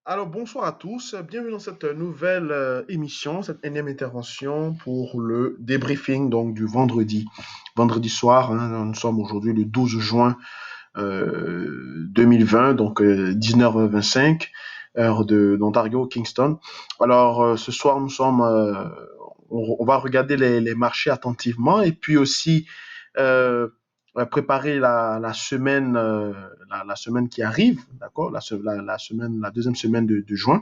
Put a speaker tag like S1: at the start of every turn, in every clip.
S1: Alors, bonsoir à tous. Bienvenue dans cette nouvelle émission, cette énième intervention pour le débriefing donc, du vendredi soir. Nous sommes aujourd'hui le 12 juin 2020, donc 19h25, heure d'Ontario, Kingston. Alors, ce soir, on va regarder les marchés attentivement et puis aussi euh, préparer la semaine, la semaine qui arrive, d'accord, la semaine, la deuxième semaine de juin.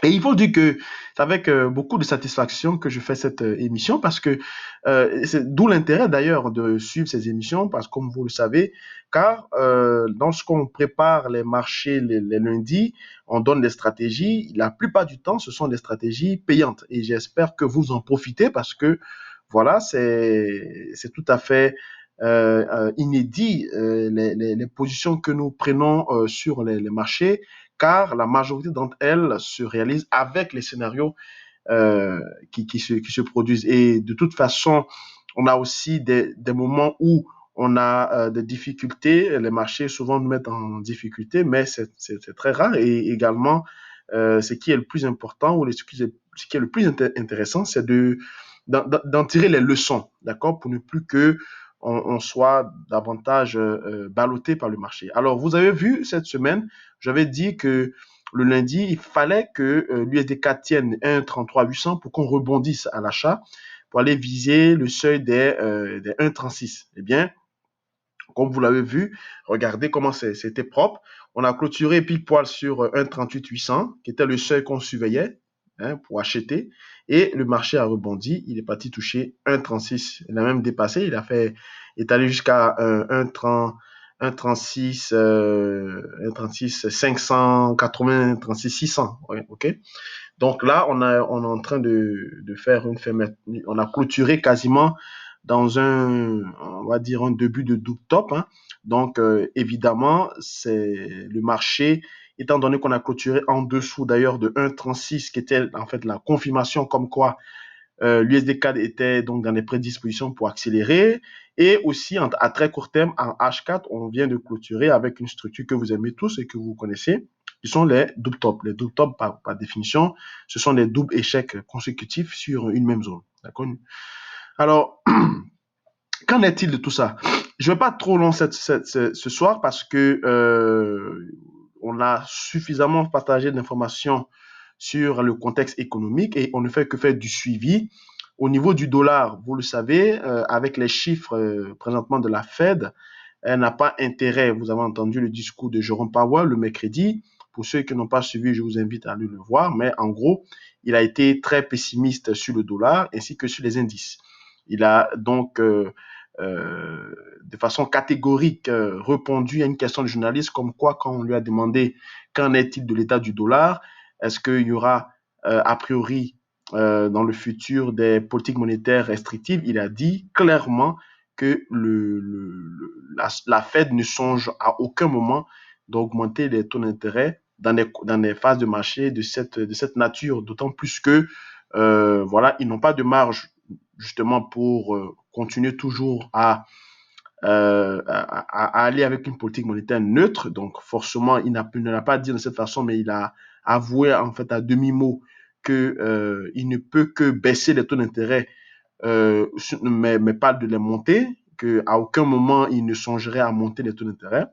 S1: Et il faut dire que c'est avec beaucoup de satisfaction que je fais cette émission parce que c'est d'où l'intérêt d'ailleurs de suivre ces émissions parce que comme vous le savez, car lorsqu'on prépare les marchés les lundis, on donne des stratégies. La plupart du temps, ce sont des stratégies payantes et j'espère que vous en profitez parce que voilà, c'est tout à fait inédit les positions que nous prenons sur les marchés car la majorité d'entre elles se réalisent avec les scénarios qui se produisent. Et de toute façon, on a aussi des moments où on a des difficultés. Les marchés souvent nous mettent en difficulté, mais c'est très rare. Et également, ce qui est le plus important ou ce qui est le plus intéressant, c'est d'en tirer les leçons, d'accord, pour ne plus que on soit davantage ballotté par le marché. Alors, vous avez vu cette semaine, j'avais dit que le lundi, il fallait que l'USDK tienne 1,33 800 pour qu'on rebondisse à l'achat pour aller viser le seuil des 1,36. Eh bien, comme vous l'avez vu, regardez comment c'était propre. On a clôturé pile poil sur 1,38 800, qui était le seuil qu'on surveillait pour acheter. Et le marché a rebondi. Il est parti toucher 1,36. Il a même dépassé. Il est allé jusqu'à 1,30. 1,36, 1,36, 580, 36, 600. Ouais, OK. Donc là, on est en train de faire une fermeture. On a clôturé quasiment dans on va dire, un début de double top. Donc, évidemment, c'est le marché, étant donné qu'on a clôturé en dessous d'ailleurs de 1,36, qui était en fait la confirmation comme quoi l'USD4 était donc dans les prédispositions pour accélérer. Et aussi, à très court terme, en H4, on vient de clôturer avec une structure que vous aimez tous et que vous connaissez, qui sont les double top. Les double top, par définition, ce sont des doubles échecs consécutifs sur une même zone. D'accord? Alors, qu'en est-il de tout ça? Je ne vais pas trop long ce soir parce que on a suffisamment partagé d'informations sur le contexte économique et on ne fait que faire du suivi. Au niveau du dollar, vous le savez, avec les chiffres présentement de la Fed, elle n'a pas intérêt. Vous avez entendu le discours de Jerome Powell le mercredi. Pour ceux qui n'ont pas suivi, je vous invite à aller le voir. Mais en gros, il a été très pessimiste sur le dollar ainsi que sur les indices. Il a donc de façon catégorique répondu à une question de journaliste comme quoi quand on lui a demandé qu'en est-il de l'état du dollar, est-ce qu'il y aura a priori dans le futur des politiques monétaires restrictives, il a dit clairement que la Fed ne songe à aucun moment d'augmenter les taux d'intérêt dans des phases de marché de cette nature, d'autant plus que voilà, ils n'ont pas de marge justement pour continuer toujours à aller avec une politique monétaire neutre. Donc, forcément, il ne l'a pas dit de cette façon, mais il a avoué en fait à demi-mot que il ne peut que baisser les taux d'intérêt, mais pas de les monter, qu'à aucun moment il ne songerait à monter les taux d'intérêt.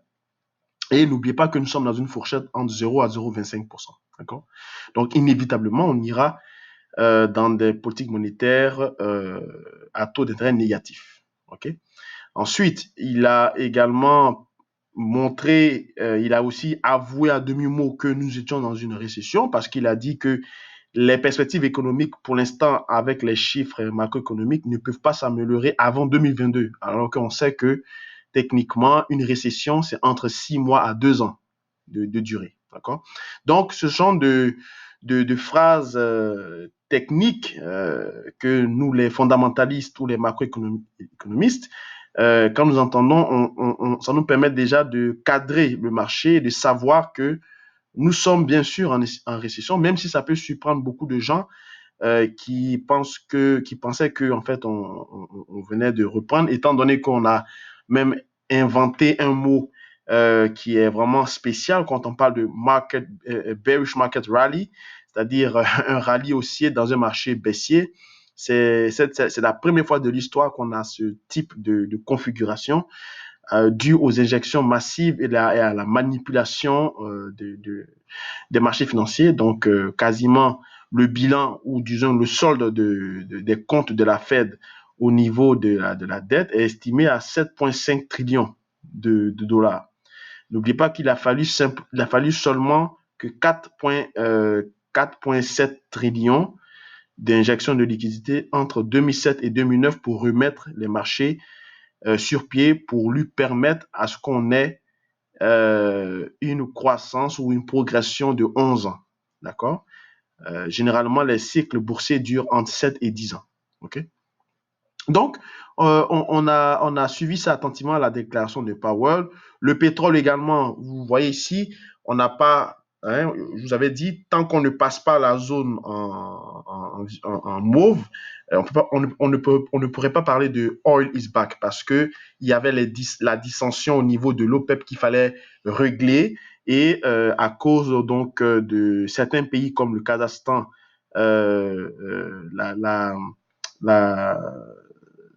S1: Et n'oubliez pas que nous sommes dans une fourchette entre 0 à 0,25%. D'accord? Donc, inévitablement, on ira dans des politiques monétaires à taux d'intérêt négatif. OK? Ensuite, il a également montré, il a aussi avoué à demi-mot que nous étions dans une récession parce qu'il a dit que les perspectives économiques, pour l'instant, avec les chiffres macroéconomiques, ne peuvent pas s'améliorer avant 2022, alors qu'on sait que techniquement, une récession, c'est entre 6 mois à 2 ans de durée. D'accord? Donc, ce sont de phrases techniques que nous, les fondamentalistes ou les macroéconomistes, quand nous entendons, ça nous permet déjà de cadrer le marché et de savoir que nous sommes bien sûr en récession, même si ça peut surprendre beaucoup de gens qui pensaient que en fait on venait de reprendre, étant donné qu'on a même inventé un mot qui est vraiment spécial quand on parle de bearish market rally, c'est-à-dire un rallye haussier dans un marché baissier. C'est la première fois de l'histoire qu'on a ce type de configuration due aux injections massives et à la manipulation des marchés financiers. Donc, quasiment le bilan ou disons le solde des comptes de la Fed au niveau de la dette est estimé à 7,5 trillions de dollars. N'oubliez pas qu'il a fallu seulement que 4,7 trillions d'injections de liquidités entre 2007 et 2009 pour remettre les marchés sur pied, pour lui permettre à ce qu'on ait une croissance ou une progression de 11 ans. D'accord? Généralement, les cycles boursiers durent entre 7 et 10 ans. OK? Donc, on a suivi ça attentivement à la déclaration de Powell. Le pétrole également, vous voyez ici, on n'a pas, hein, je vous avais dit, tant qu'on ne passe pas la zone en mauve, on ne pourrait pas parler de oil is back parce qu'il y avait la dissension au niveau de l'OPEP qu'il fallait régler et à cause donc de certains pays comme le Kazakhstan, la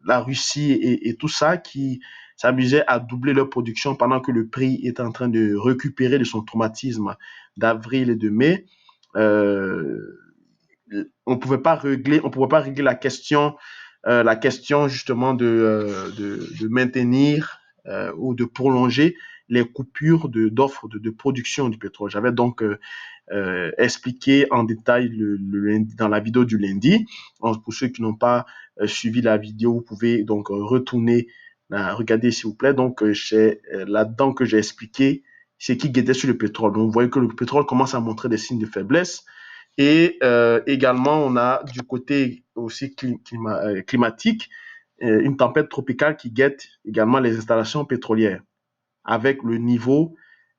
S1: la Russie et tout ça qui s'amusaient à doubler leur production pendant que le prix est en train de récupérer de son traumatisme d'avril et de mai. On ne pouvait pas régler la question justement de maintenir ou de prolonger les coupures d'offres de production du pétrole. J'avais donc expliqué en détail lundi, dans la vidéo du lundi. Donc, pour ceux qui n'ont pas suivi la vidéo, vous pouvez donc retourner regarder s'il vous plaît. Donc, c'est là-dedans que j'ai expliqué ce qui guettait sur le pétrole. Donc, vous voyez que le pétrole commence à montrer des signes de faiblesse. Et également, on a du côté aussi climatique une tempête tropicale qui guette également les installations pétrolières. Avec le niveau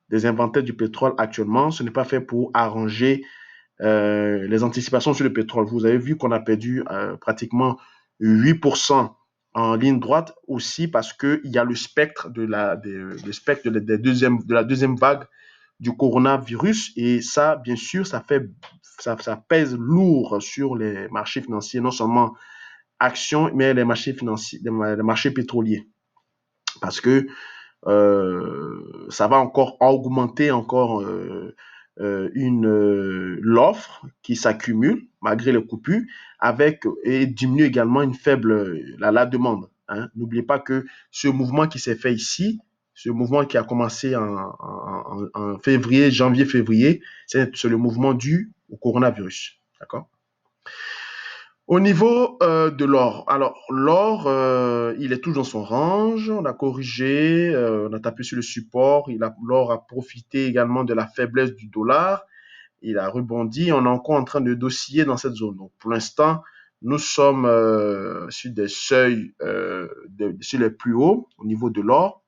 S1: des inventaires du pétrole actuellement, ce n'est pas fait pour arranger les anticipations sur le pétrole. Vous avez vu qu'on a perdu pratiquement 8% en ligne droite aussi parce qu'il y a le spectre de la deuxième vague du coronavirus et ça, bien sûr, ça pèse lourd sur les marchés financiers, non seulement actions, mais les marchés financiers, les marchés pétroliers. Parce que ça va encore augmenter l'offre qui s'accumule malgré les coupures et diminue également la demande. Hein. N'oubliez pas que ce mouvement qui s'est fait ici, ce mouvement qui a commencé en janvier-février, c'est le mouvement dû au coronavirus. D'accord? Au niveau de l'or, alors l'or, il est toujours dans son range, on a corrigé, on a tapé sur le support, l'or a profité également de la faiblesse du dollar, il a rebondi, on est encore en train d'osciller dans cette zone. Donc pour l'instant, nous sommes sur des seuils sur les plus hauts au niveau de l'or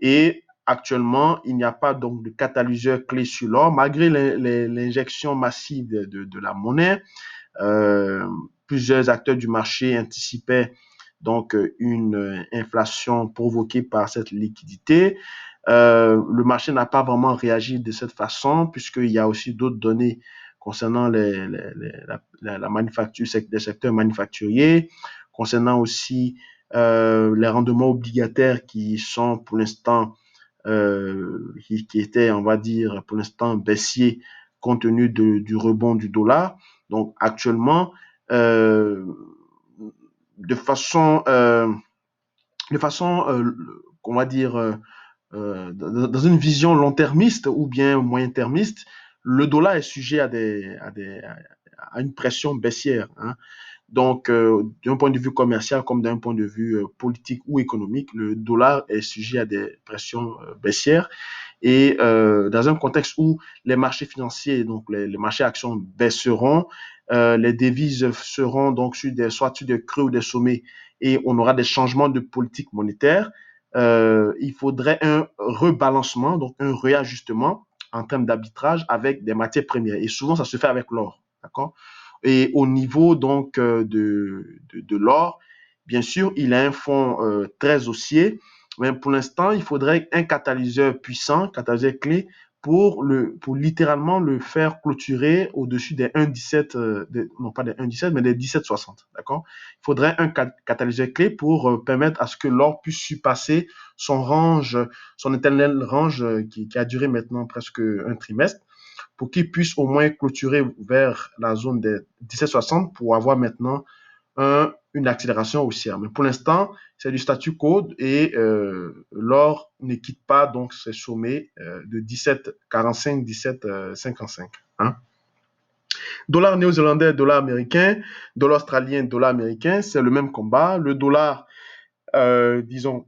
S1: et actuellement, il n'y a pas donc de catalyseur clé sur l'or, malgré l'injection massive de la monnaie. Plusieurs acteurs du marché anticipaient donc une inflation provoquée par cette liquidité. Le marché n'a pas vraiment réagi de cette façon puisqu'il y a aussi d'autres données concernant la manufacture, des secteurs manufacturiers, concernant aussi les rendements obligataires qui sont pour l'instant qui étaient, on va dire, pour l'instant baissiers compte tenu du rebond du dollar. Donc actuellement, de façon, on va dire, dans une vision long-termiste ou bien moyen-termiste, le dollar est sujet à une pression baissière. Hein. Donc, d'un point de vue commercial comme d'un point de vue politique ou économique, le dollar est sujet à des pressions baissières. Et dans un contexte où les marchés financiers, donc les marchés actions baisseront, les devises seront donc soit sur des creux ou des sommets et on aura des changements de politique monétaire, il faudrait un rebalancement, donc un réajustement en termes d'arbitrage avec des matières premières. Et souvent, ça se fait avec l'or. D'accord? Et au niveau donc de l'or, bien sûr, il a un fond très haussier Mais pour l'instant, il faudrait un catalyseur puissant, catalyseur clé, pour littéralement le faire clôturer au-dessus des 1,17, non pas des 1,17, mais des 17,60. D'accord? Il faudrait un catalyseur clé pour permettre à ce que l'or puisse surpasser son range, son éternel range qui a duré maintenant presque un trimestre, pour qu'il puisse au moins clôturer vers la zone des 17,60 pour avoir maintenant une accélération haussière. Mais pour l'instant, c'est du statu quo et l'or ne quitte pas donc ses sommets de 17,45, 17,55. Hein. Dollar néo-zélandais, dollar américain, dollar australien, dollar américain, c'est le même combat. Le dollar, disons,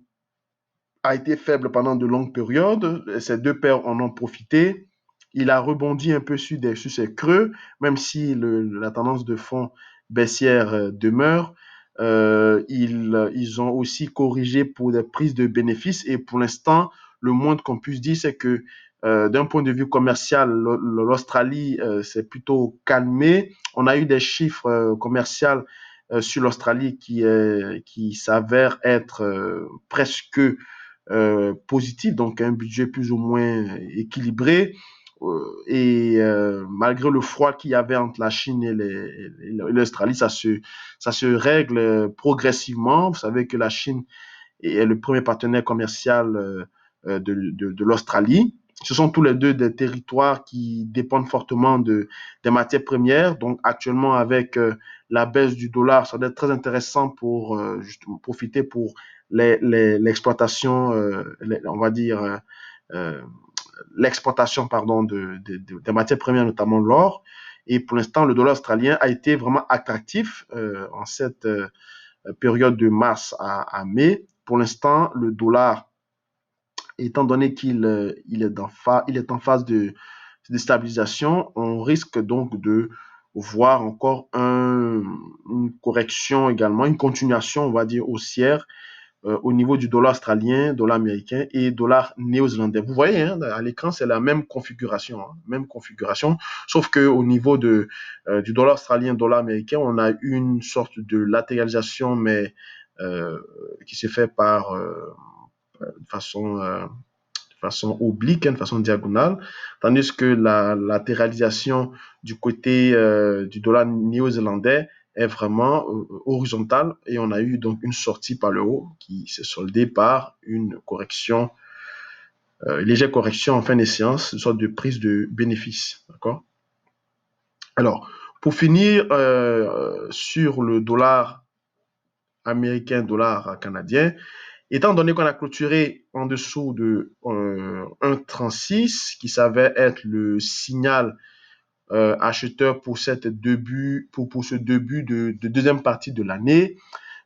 S1: a été faible pendant de longues périodes. Ces deux paires en ont profité. Il a rebondi un peu sur ses creux, même si la tendance de fond baissière demeure. Ils ont aussi corrigé pour des prises de bénéfices et pour l'instant, le moins qu'on puisse dire, c'est que d'un point de vue commercial, l'Australie s'est plutôt calmée. On a eu des chiffres commerciaux sur l'Australie qui s'avèrent être presque positif, donc un budget plus ou moins équilibré. Malgré le froid qu'il y avait entre la Chine et l'Australie, ça se règle progressivement. Vous savez que la Chine est le premier partenaire commercial de l'Australie. Ce sont tous les deux des territoires qui dépendent fortement des matières premières. Donc actuellement, avec la baisse du dollar, ça doit être très intéressant pour justement profiter pour l'exploitation, on va dire, euh, l'exportation pardon, des matières premières, notamment l'or. Et pour l'instant, le dollar australien a été vraiment attractif en cette période de mars à mai. Pour l'instant, le dollar, étant donné qu'il est en phase de stabilisation, on risque donc de voir encore une correction également, une continuation, on va dire, haussière au niveau du dollar australien, dollar américain et dollar néo-zélandais. Vous voyez, hein, à l'écran, c'est la même configuration, sauf qu'au niveau du dollar australien, dollar américain, on a une sorte de latéralisation, mais qui se fait de façon oblique, de façon diagonale, tandis que la latéralisation du côté du dollar néo-zélandais est vraiment horizontale et on a eu donc une sortie par le haut qui s'est soldée par une correction, légère correction en fin de séance, une sorte de prise de bénéfice. D'accord? Alors, pour finir sur le dollar américain, dollar canadien, étant donné qu'on a clôturé en dessous de 1,36, qui s'avère être le signal acheteur pour ce début de deuxième partie de l'année,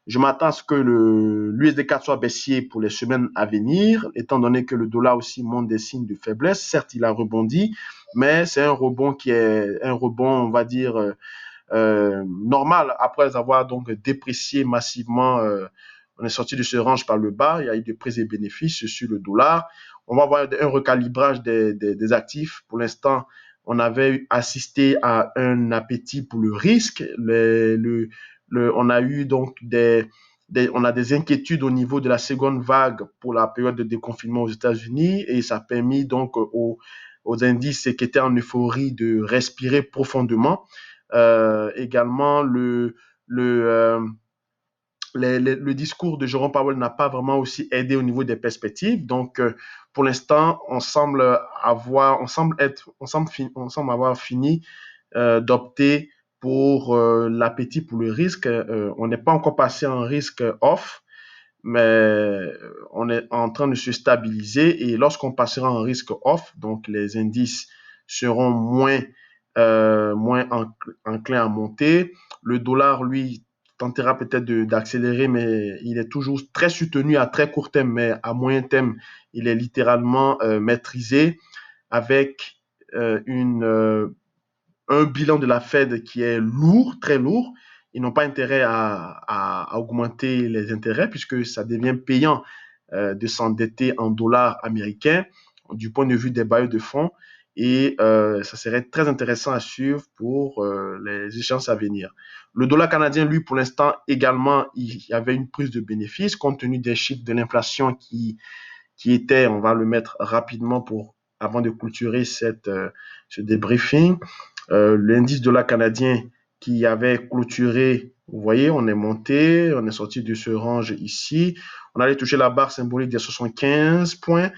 S1: je m'attends à ce que l'USD4 soit baissier pour les semaines à venir, étant donné que le dollar aussi montre des signes de faiblesse. Certes, il a rebondi, mais c'est un rebond qui est un rebond, on va dire, normal après avoir donc déprécié massivement. On est sorti de ce range par le bas. Il y a eu des prises et bénéfices sur le dollar. On va avoir un recalibrage des actifs. Pour l'instant, on avait assisté à un appétit pour le risque. On a eu donc on a des inquiétudes au niveau de la seconde vague pour la période de déconfinement aux États-Unis et ça a permis donc aux indices qui étaient en euphorie de respirer profondément. Également, le discours de Jerome Powell n'a pas vraiment aussi aidé au niveau des perspectives. Donc, pour l'instant, on semble avoir fini d'opter pour l'appétit pour le risque. On n'est pas encore passé en risque off, mais on est en train de se stabiliser et lorsqu'on passera en risque off, donc les indices seront moins enclins à monter. Le dollar, lui, tentera peut-être d'accélérer, mais il est toujours très soutenu à très court terme, mais à moyen terme, il est littéralement maîtrisé avec un bilan de la Fed qui est lourd, très lourd. Ils n'ont pas intérêt à augmenter les intérêts puisque ça devient payant de s'endetter en dollars américains du point de vue des bailleurs de fonds. et ça serait très intéressant à suivre pour les échéances à venir. Le dollar canadien, lui, pour l'instant, également, il y avait une prise de bénéfice compte tenu des chiffres de l'inflation qui était, on va le mettre rapidement pour avant de clôturer ce débriefing. L'indice dollar canadien qui avait clôturé, vous voyez, on est monté, on est sorti de ce range ici. On allait toucher la barre symbolique des 75 points.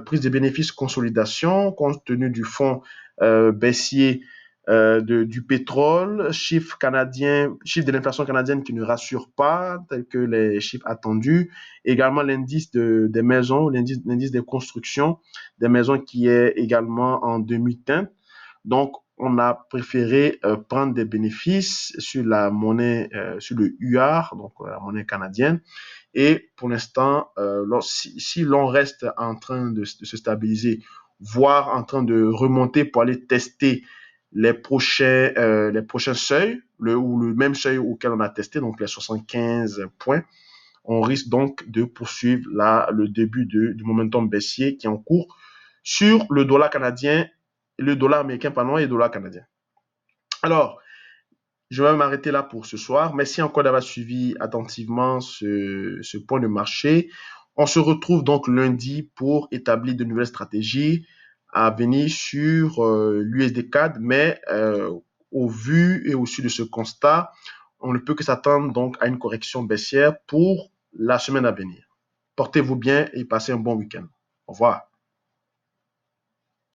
S1: Prise de bénéfices, consolidation, compte tenu du fonds baissier du pétrole, chiffre de l'inflation canadienne qui ne rassure pas, tel que les chiffres attendus. Également l'indice des maisons, l'indice des constructions des maisons qui est également en demi-teinte. Donc, on a préféré prendre des bénéfices sur la monnaie, sur le UR, donc la monnaie canadienne. Et pour l'instant, si l'on reste en train de se stabiliser, voire en train de remonter pour aller tester les prochains seuils, ou le même seuil auquel on a testé, donc les 75 points, on risque donc de poursuivre le début du momentum baissier qui est en cours sur le dollar canadien, le dollar américain, pardon, et le dollar canadien. Alors, je vais m'arrêter là pour ce soir. Merci encore d'avoir suivi attentivement ce point de marché. On se retrouve donc lundi pour établir de nouvelles stratégies à venir sur l'USD CAD, mais au vu et au su de ce constat, on ne peut que s'attendre donc à une correction baissière pour la semaine à venir. Portez-vous bien et passez un bon week-end. Au revoir.